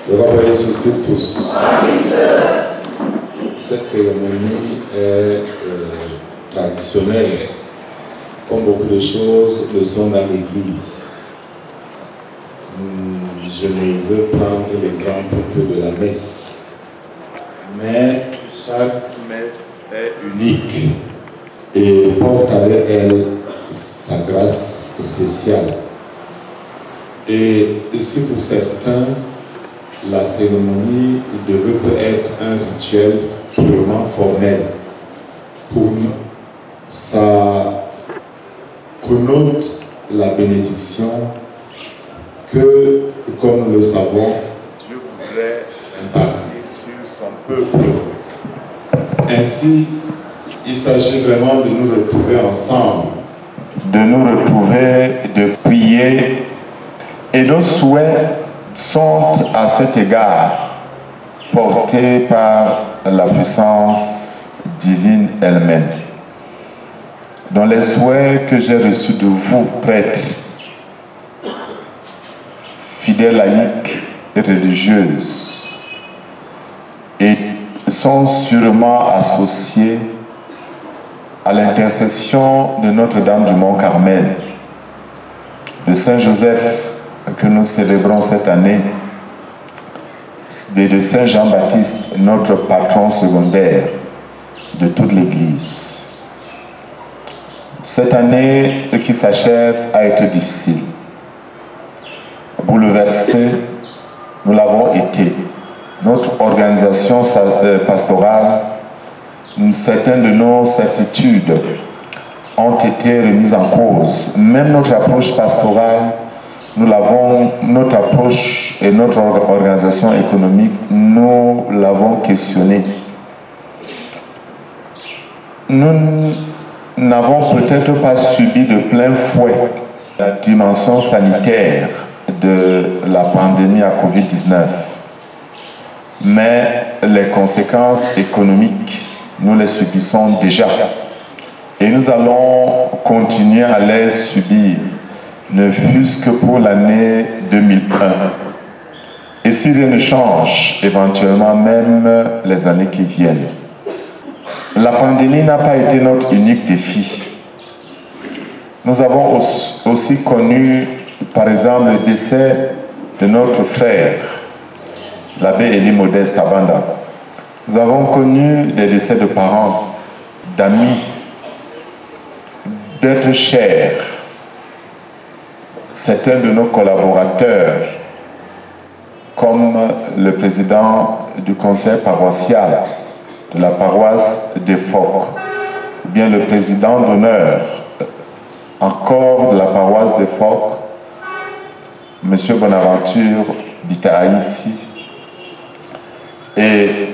Gloire à Jésus Christus. Cette cérémonie est traditionnelle, comme beaucoup de choses le sont dans l'Église. Je ne veux prendre l'exemple que de la messe, mais chaque messe est unique et porte avec elle sa grâce spéciale. Et si pour certains, la cérémonie devait être un rituel purement formel, pour nous, ça connote la bénédiction que, comme nous le savons, Dieu voudrait impartir sur son peuple. Ainsi, il s'agit vraiment de nous retrouver ensemble, de nous retrouver, de prier, et nos souhaits sont à cet égard portés par la puissance divine elle-même. Dans les souhaits que j'ai reçus de vous, prêtres, fidèles laïcs et religieuses, et sont sûrement associés à l'intercession de Notre-Dame du Mont-Carmel, de Saint-Joseph que nous célébrons cette année, et de Saint Jean-Baptiste, notre patron secondaire de toute l'Église. Cette année qui s'achève a été difficile. Bouleversée, nous l'avons été. Notre organisation pastorale, certaines de nos certitudes ont été remises en cause. Même notre approche pastorale, notre approche et notre organisation économique, nous l'avons questionnée. Nous n'avons peut-être pas subi de plein fouet la dimension sanitaire de la pandémie à Covid-19. Mais les conséquences économiques, nous les subissons déjà. Et nous allons continuer à les subir, ne fût-ce que pour l'année 2001. Et si rien ne change, éventuellement même les années qui viennent. La pandémie n'a pas été notre unique défi. Nous avons aussi connu, par exemple, le décès de notre frère, l'abbé Élie Modeste Abanda. Nous avons connu des décès de parents, d'amis, d'êtres chers. Certains de nos collaborateurs, comme le président du conseil paroissial de la paroisse des Phoques, ou bien le président d'honneur encore de la paroisse des Phoques, M. Bonaventure Bitaïsi, et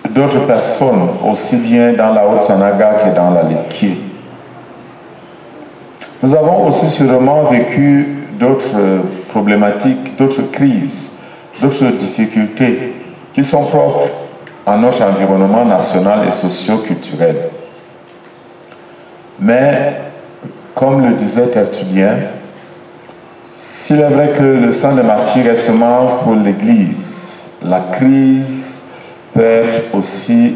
d'autres personnes, aussi bien dans la Haute-Sanaga que dans la Léquier. Nous avons aussi sûrement vécu d'autres problématiques, d'autres crises, d'autres difficultés qui sont propres à notre environnement national et socio-culturel. Mais, comme le disait Tertullien, s'il est vrai que le sang des martyrs est semence pour l'Église, la crise peut être aussi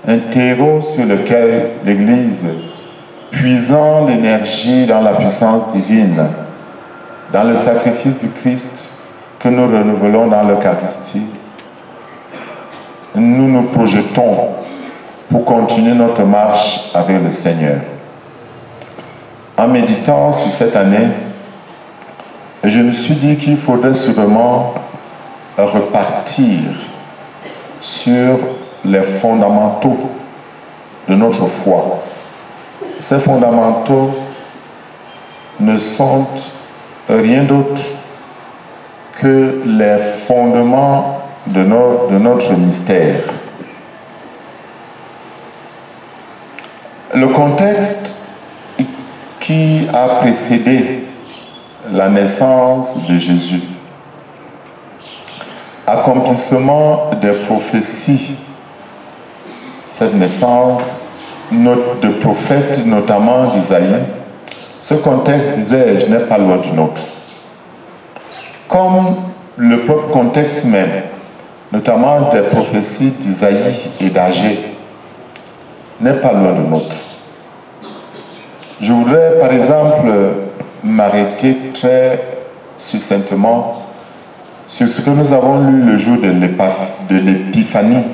un terreau sur lequel l'Église, puisant l'énergie dans la puissance divine, dans le sacrifice du Christ que nous renouvelons dans l'Eucharistie, nous nous projetons pour continuer notre marche avec le Seigneur. En méditant sur cette année, je me suis dit qu'il faudrait sûrement repartir sur les fondamentaux de notre foi. Ces fondamentaux ne sont rien d'autre que les fondements de notre mystère. Le contexte qui a précédé la naissance de Jésus, accomplissement des prophéties, cette naissance de prophètes, notamment d'Isaïe, ce contexte, disais-je, n'est pas loin du nôtre. Comme le propre contexte même, notamment des prophéties d'Isaïe et d'Agé, n'est pas loin de nôtre. Je voudrais par exemple m'arrêter très succinctement sur ce que nous avons lu le jour de l'Épiphanie,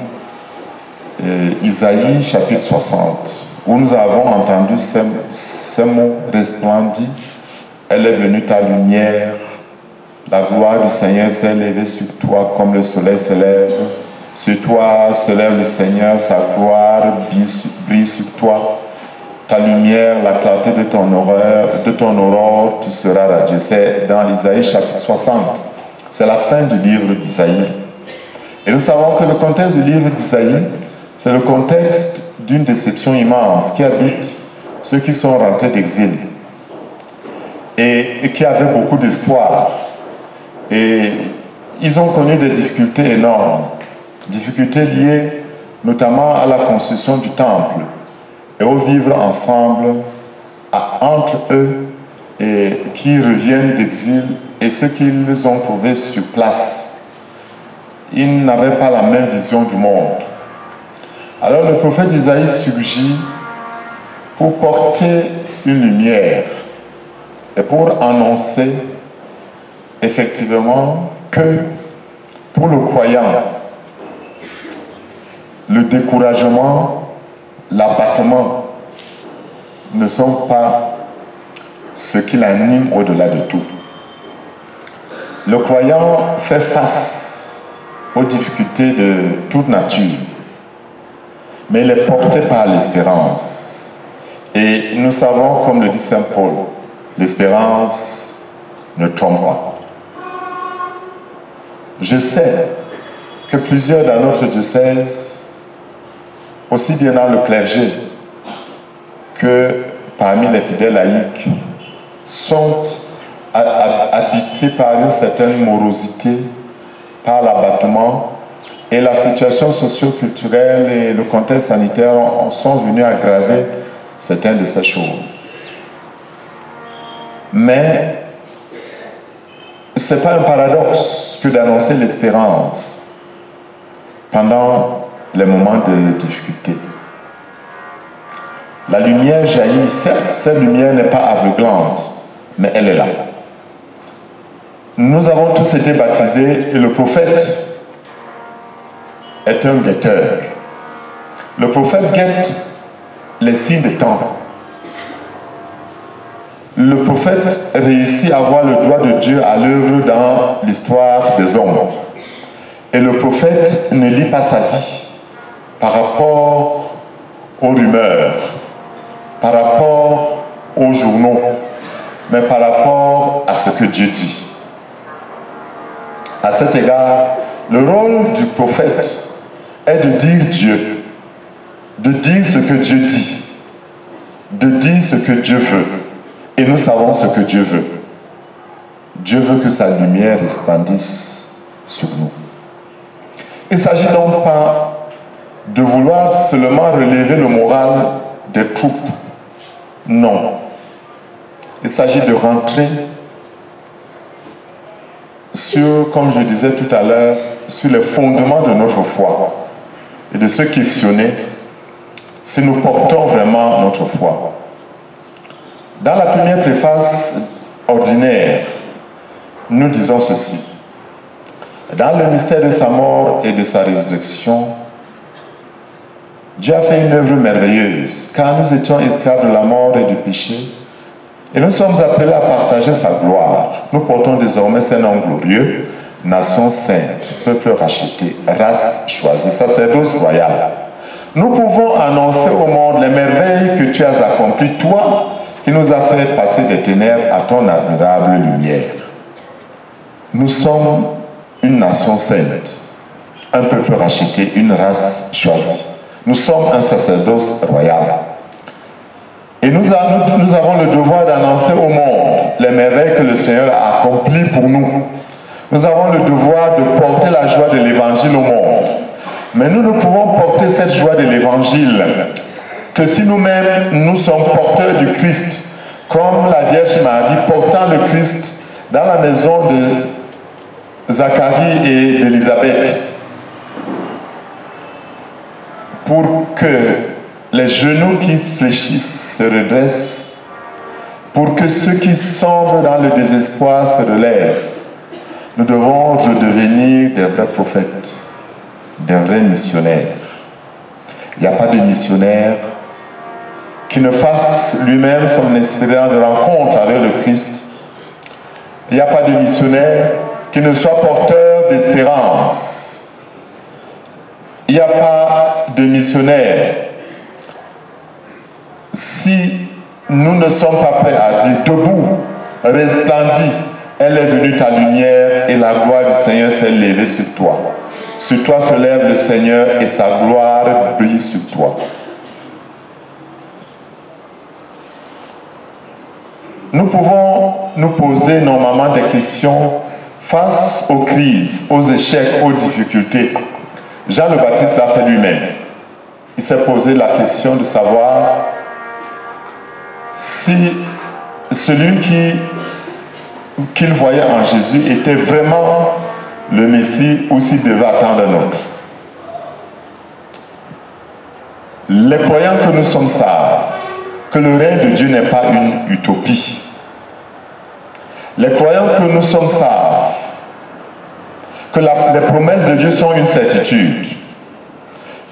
Isaïe chapitre 60, où nous avons entendu ces mots resplendis. Elle est venue ta lumière, la gloire du Seigneur s'est levée sur toi comme le soleil se lève. Sur toi se lève le Seigneur, sa gloire brille sur toi. Ta lumière, la clarté de ton aurore, tu seras radieux. C'est dans Isaïe chapitre 60. C'est la fin du livre d'Isaïe. Et nous savons que le contexte du livre d'Isaïe, c'est le contexte d'une déception immense qui habite ceux qui sont rentrés d'exil et qui avaient beaucoup d'espoir. Et ils ont connu des difficultés énormes, difficultés liées notamment à la construction du temple et au vivre ensemble entre eux et qui reviennent d'exil et ceux qu'ils ont trouvés sur place. Ils n'avaient pas la même vision du monde. Alors le prophète Isaïe surgit pour porter une lumière et pour annoncer effectivement que pour le croyant, le découragement, l'abattement ne sont pas ce qui l'anime au-delà de tout. Le croyant fait face aux difficultés de toute nature, mais il est porté par l'espérance. Et nous savons, comme le dit Saint Paul, l'espérance ne trompe pas. Je sais que plusieurs dans notre diocèse, aussi bien dans le clergé que parmi les fidèles laïcs, sont habités par une certaine morosité, par l'abattement, et la situation socio-culturelle et le contexte sanitaire sont venus aggraver certaines de ces choses. Mais ce n'est pas un paradoxe que d'annoncer l'espérance pendant les moments de difficulté. La lumière jaillit, certes, cette lumière n'est pas aveuglante, mais elle est là. Nous avons tous été baptisés et le prophète est un guetteur. Le prophète guette les signes des temps. Le prophète réussit à voir le doigt de Dieu à l'œuvre dans l'histoire des hommes. Et le prophète ne lit pas sa vie par rapport aux rumeurs, par rapport aux journaux, mais par rapport à ce que Dieu dit. À cet égard, le rôle du prophète est de dire Dieu, de dire ce que Dieu dit, de dire ce que Dieu veut. Et nous savons ce que Dieu veut. Dieu veut que sa lumière resplendisse sur nous. Il ne s'agit donc pas de vouloir seulement relever le moral des troupes. Non. Il s'agit de rentrer sur, comme je disais tout à l'heure, sur les fondements de notre foi et de se questionner si nous portons vraiment notre foi. Dans la première préface ordinaire, nous disons ceci. Dans le mystère de sa mort et de sa résurrection, Dieu a fait une œuvre merveilleuse, car nous étions esclaves de la mort et du péché, et nous sommes appelés à partager sa gloire. Nous portons désormais ses noms glorieux, nation sainte, peuple racheté, race choisie, sacerdoce royal. Nous pouvons annoncer au monde les merveilles que tu as accomplies, toi, qui nous a fait passer des ténèbres à ton admirable lumière. Nous sommes une nation sainte, un peuple racheté, une race choisie. Nous sommes un sacerdoce royal. Et nous avons le devoir d'annoncer au monde les merveilles que le Seigneur a accomplies pour nous. Nous avons le devoir de porter la joie de l'Évangile au monde. Mais nous ne pouvons porter cette joie de l'Évangile que si nous-mêmes, nous sommes porteurs du Christ, comme la Vierge Marie portant le Christ dans la maison de Zacharie et d'Élisabeth pour que les genoux qui fléchissent se redressent, pour que ceux qui sombrent dans le désespoir se relèvent. Nous devons redevenir des vrais prophètes, des vrais missionnaires. Il n'y a pas de missionnaire qui ne fasse lui-même son expérience de rencontre avec le Christ. Il n'y a pas de missionnaire qui ne soit porteur d'espérance. Il n'y a pas de missionnaire si nous ne sommes pas prêts à dire debout, resplendis, elle est venue ta lumière et la gloire du Seigneur s'est levée sur toi. Sur toi se lève le Seigneur et sa gloire brille sur toi. Nous pouvons nous poser normalement des questions face aux crises, aux échecs, aux difficultés. Jean le Baptiste l'a fait lui-même. Il s'est posé la question de savoir si celui qu'il voyait en Jésus était vraiment le Messie ou s'il devait attendre un autre. Les croyants que nous sommes savent que le règne de Dieu n'est pas une utopie. Les croyants que nous sommes savent que les promesses de Dieu sont une certitude.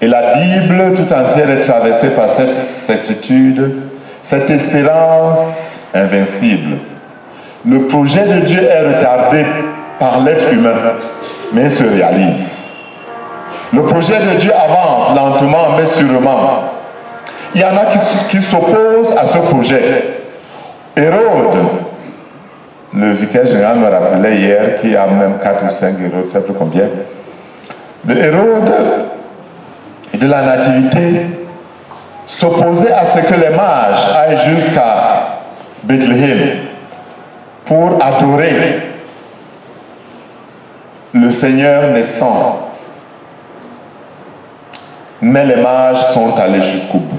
Et la Bible tout entière est traversée par cette certitude, cette espérance invincible. Le projet de Dieu est retardé par l'être humain, mais il se réalise. Le projet de Dieu avance lentement, mais sûrement. Il y en a qui s'opposent à ce projet. Hérode, le vicaire général me rappelait hier qu'il y a même 4 ou 5 Hérodes, je ne sais plus combien. Le Hérode de la Nativité s'opposait à ce que les mages aillent jusqu'à Bethléem pour adorer le Seigneur naissant. Mais les mages sont allés jusqu'au bout.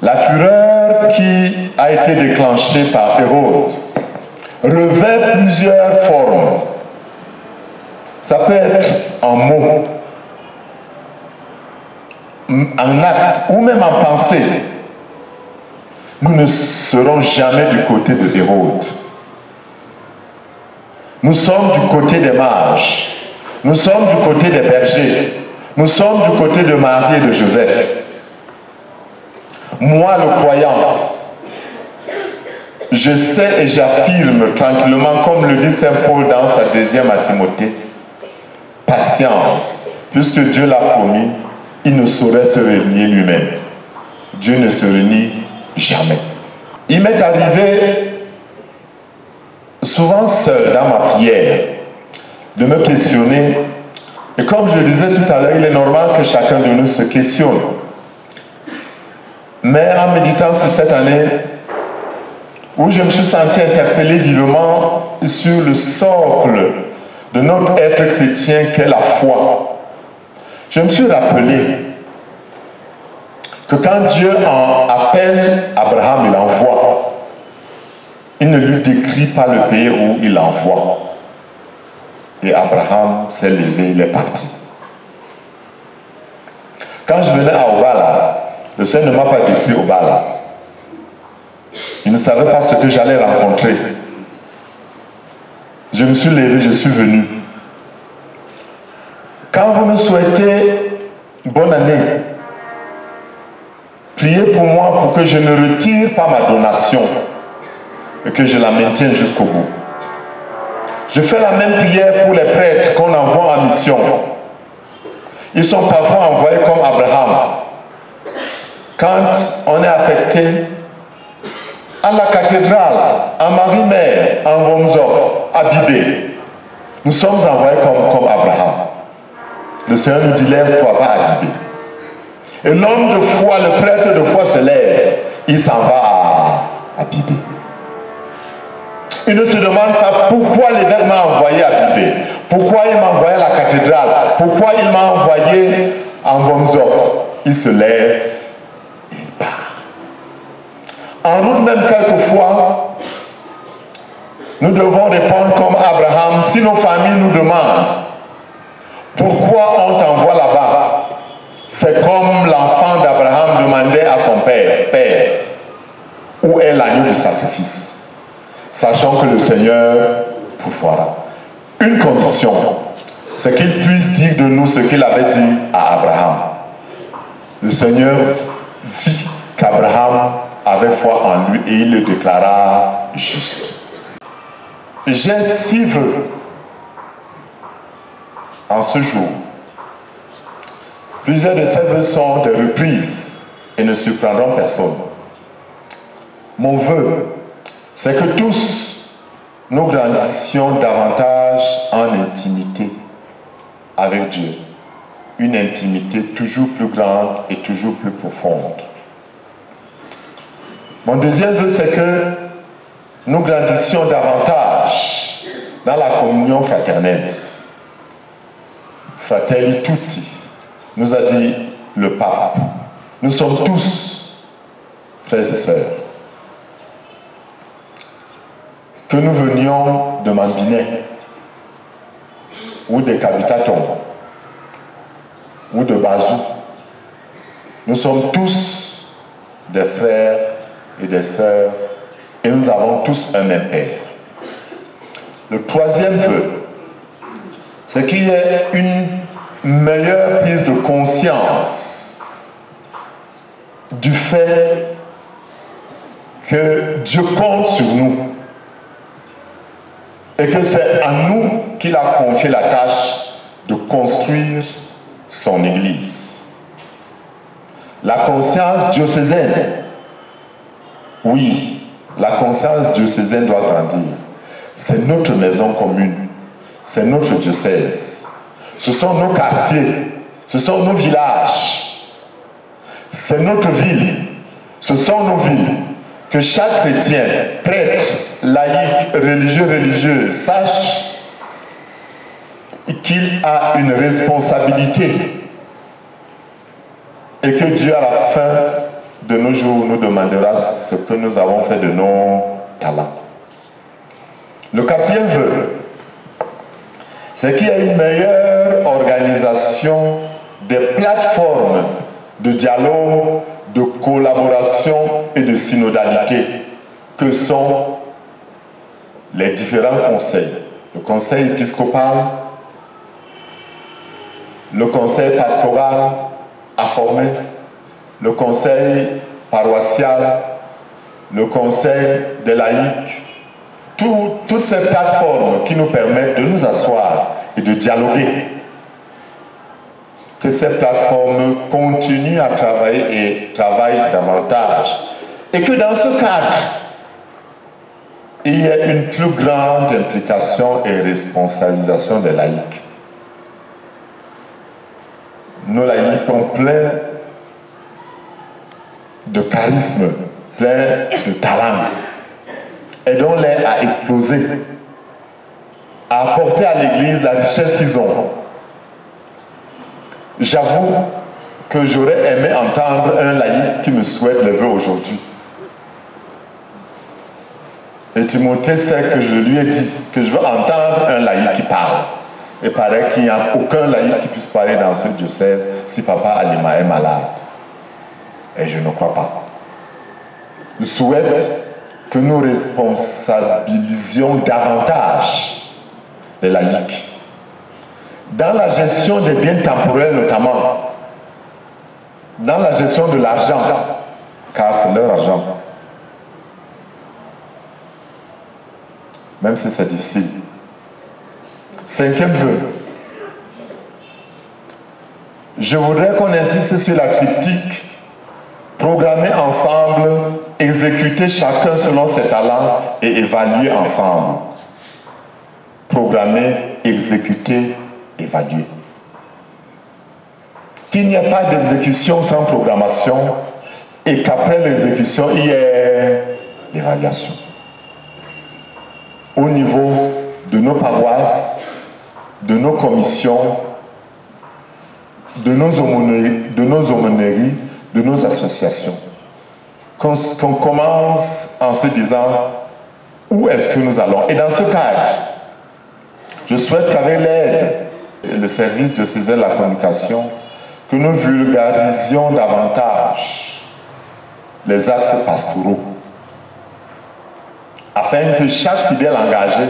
La fureur qui a été déclenchée par Hérode revêt plusieurs formes. Ça peut être en mots, en acte ou même en pensée. Nous ne serons jamais du côté de Hérode. Nous sommes du côté des mages. Nous sommes du côté des bergers. Nous sommes du côté de Marie et de Joseph. Moi, le croyant, je sais et j'affirme tranquillement, comme le dit Saint Paul dans sa 2e à Timothée, patience, puisque Dieu l'a promis, il ne saurait se renier lui-même. Dieu ne se renie jamais. Il m'est arrivé, souvent seul dans ma prière, de me questionner. Et comme je le disais tout à l'heure, il est normal que chacun de nous se questionne. Mais en méditant sur cette année, où je me suis senti interpellé vivement sur le socle de notre être chrétien qu'est la foi, je me suis rappelé que quand Dieu en appelle Abraham, il envoie. Il ne lui décrit pas le pays où il envoie. Et Abraham s'est levé, il est parti. Quand je venais à Obala, le Seigneur ne m'a pas décrit Obala. Il ne savait pas ce que j'allais rencontrer. Je me suis levé, je suis venu. Quand vous me souhaitez bonne année, priez pour moi pour que je ne retire pas ma donation et que je la maintienne jusqu'au bout. Je fais la même prière pour les prêtres qu'on envoie en mission. Ils sont parfois envoyés comme Abraham. Quand on est affecté à la cathédrale, à Marie-Mère, en Womzor, à Bibé, nous sommes envoyés comme Abraham. Le Seigneur nous dit, lève-toi, va à Bibé. Et l'homme de foi, le prêtre de foi se lève, il s'en va à Bibé. Il ne se demande pas pourquoi l'évêque m'a envoyé à Bibé, pourquoi il m'a envoyé à la cathédrale, pourquoi il m'a envoyé en Womzor. Il se lève et il part. En route même quelquefois, nous devons répondre comme Abraham. Si nos familles nous demandent pourquoi on t'envoie là-bas, c'est comme l'enfant d'Abraham demandait à son père, « Père, où est l'agneau du sacrifice ?» Sachant que le Seigneur pourvoira. Une condition, c'est qu'il puisse dire de nous ce qu'il avait dit à Abraham. Le Seigneur vit qu'Abraham avait foi en lui et il le déclara juste. J'ai 6 vœux en ce jour. Plusieurs de ces vœux sont des reprises et ne surprendront personne. Mon vœu, c'est que tous nous grandissions davantage en intimité avec Dieu. Une intimité toujours plus grande et toujours plus profonde. Mon deuxième vœu, c'est que nous grandissions davantage dans la communion fraternelle. Fratelli tutti, nous a dit le pape. Nous sommes tous frères et sœurs. Que nous venions de Mambinet, ou de Kabitaton, ou de Bazou, nous sommes tous des frères et des sœurs et nous avons tous un même Père. Le troisième vœu, c'est qu'il y ait une meilleure prise de conscience du fait que Dieu compte sur nous et que c'est à nous qu'il a confié la tâche de construire son Église. La conscience diocésaine, oui, la conscience diocésaine doit grandir. C'est notre maison commune, c'est notre diocèse. Ce sont nos quartiers, ce sont nos villages, c'est notre ville, ce sont nos villes. Que chaque chrétien, prêtre, laïc, religieux, sache qu'il a une responsabilité et que Dieu à la fin de nos jours nous demandera ce que nous avons fait de nos talents. Le quatrième vœu, c'est qu'il y a une meilleure organisation des plateformes de dialogue, de collaboration et de synodalité que sont les différents conseils. Le conseil épiscopal, le conseil pastoral à former, le conseil paroissial, le conseil des laïcs, toutes ces plateformes qui nous permettent de nous asseoir et de dialoguer. Que ces plateformes continuent à travailler et travaillent davantage. Et que dans ce cadre, il y ait une plus grande implication et responsabilisation des laïcs. Nos laïcs ont plein de charisme, plein de talent. Aidons-les à exploser, à apporter à l'Église la richesse qu'ils ont. J'avoue que j'aurais aimé entendre un laïc qui me souhaite le vœu aujourd'hui. Et Timothée sait que je lui ai dit que je veux entendre un laïc qui parle. Et il paraît qu'il n'y a aucun laïc qui puisse parler dans ce diocèse si papa Alima est malade. Et je ne crois pas. Je souhaite que nous responsabilisions davantage les laïcs. Dans la gestion des biens temporels notamment, dans la gestion de l'argent, car c'est leur argent, même si c'est difficile. Cinquième vœu, je voudrais qu'on insiste sur la triptyque, programmer ensemble, exécuter chacun selon ses talents et évaluer ensemble. Programmer, exécuter, évaluer. Qu'il n'y ait pas d'exécution sans programmation et qu'après l'exécution, il y ait l'évaluation. Au niveau de nos paroisses, de nos commissions, de nos aumôneries, de nos associations. Qu'on commence en se disant où est-ce que nous allons? Et dans ce cadre, je souhaite qu'avec l'aide et le service de Césaire de la communication, que nous vulgarisions davantage les axes pastoraux, afin que chaque fidèle engagé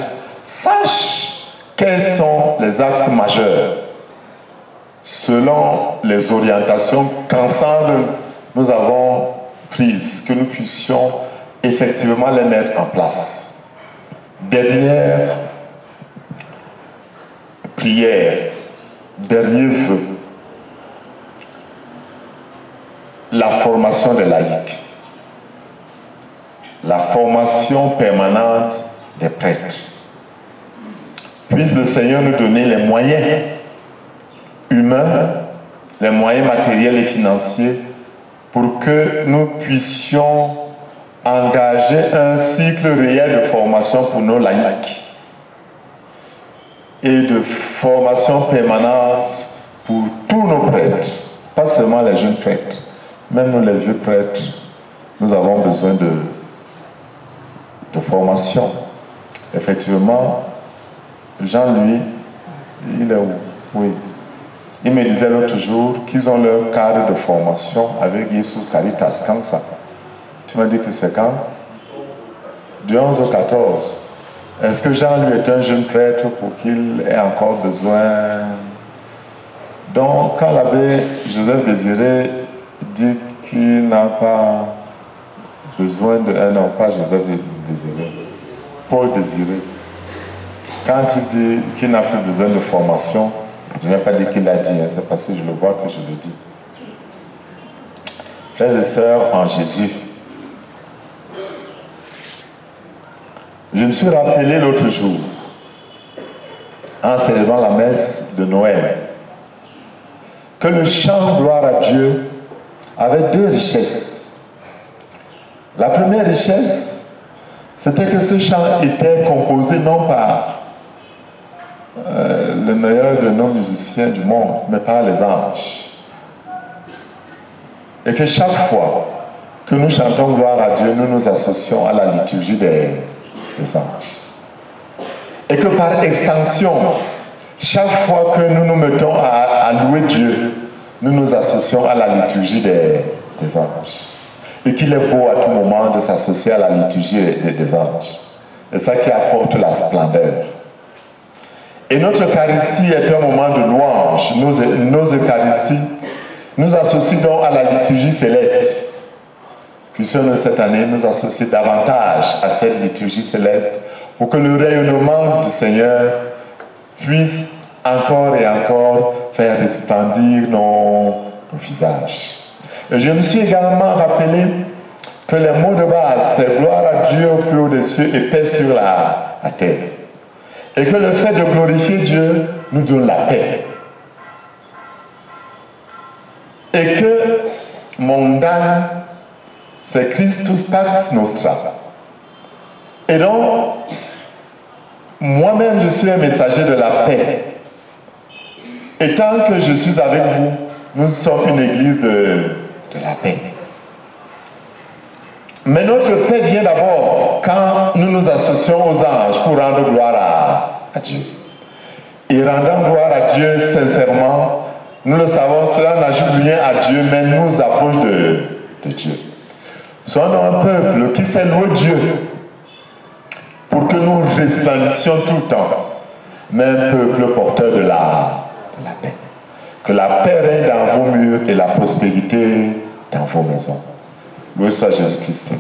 sache quels sont les axes majeurs selon les orientations qu'ensemble nous avons prises, que nous puissions effectivement les mettre en place. Dernière prière, dernier vœu, la formation des laïcs, la formation permanente des prêtres. Puisse le Seigneur nous donner les moyens humains, les moyens matériels et financiers pour que nous puissions engager un cycle réel de formation pour nos laïcs et de formation permanente pour tous nos prêtres, pas seulement les jeunes prêtres, même nous les vieux prêtres, nous avons besoin de formation. Effectivement, Jean, lui, il est où? Oui. Il me disait l'autre jour qu'ils ont leur cadre de formation avec Jesus Caritas. Quand ça? Tu m'as dit que c'est quand? Du 11 au 14. Est-ce que Jean, lui, est un jeune prêtre pour qu'il ait encore besoin? Donc, quand l'abbé Joseph Désiré dit qu'il n'a pas besoin de... non, pas Joseph Désiré. Paul Désiré. Quand il dit qu'il n'a plus besoin de formation, je n'ai pas dit qu'il l'a dit, hein, c'est parce que je le vois que je le dis. Frères et sœurs en Jésus, je me suis rappelé l'autre jour, en célébrant la messe de Noël, que le chant gloire à Dieu avait deux richesses. La première richesse, c'était que ce chant était composé non par le meilleur de nos musiciens du monde, mais par les anges. Et que chaque fois que nous chantons gloire à Dieu, nous nous associons à la liturgie des anges. Et que par extension, chaque fois que nous nous mettons à louer Dieu, nous nous associons à la liturgie des anges. Et qu'il est beau à tout moment de s'associer à la liturgie des anges. C'est ça qui apporte la splendeur. Et notre Eucharistie est un moment de louange. Nos Eucharisties nous associent donc à la liturgie céleste. Puissions-nous cette année nous associer davantage à cette liturgie céleste pour que le rayonnement du Seigneur puisse encore et encore faire resplendir nos visages. Et je me suis également rappelé que les mots de base, c'est gloire à Dieu au plus haut des cieux et paix sur la terre. Et que le fait de glorifier Dieu nous donne la paix. Et que mondan, c'est Christus Pax Nostra. Et donc, moi-même, je suis un messager de la paix. Et tant que je suis avec vous, nous sommes une église de la paix. Mais notre paix vient d'abord quand nous nous associons aux anges pour rendre gloire à Dieu. Et rendant gloire à Dieu sincèrement, nous le savons, cela n'ajoute rien à Dieu, mais nous approche de Dieu. Soyons un peuple qui sait louer Dieu pour que nous resplendissions tout le temps, mais un peuple porteur de la paix. Que la paix règne dans vos murs et la prospérité dans vos maisons. Loué soit Jésus-Christ.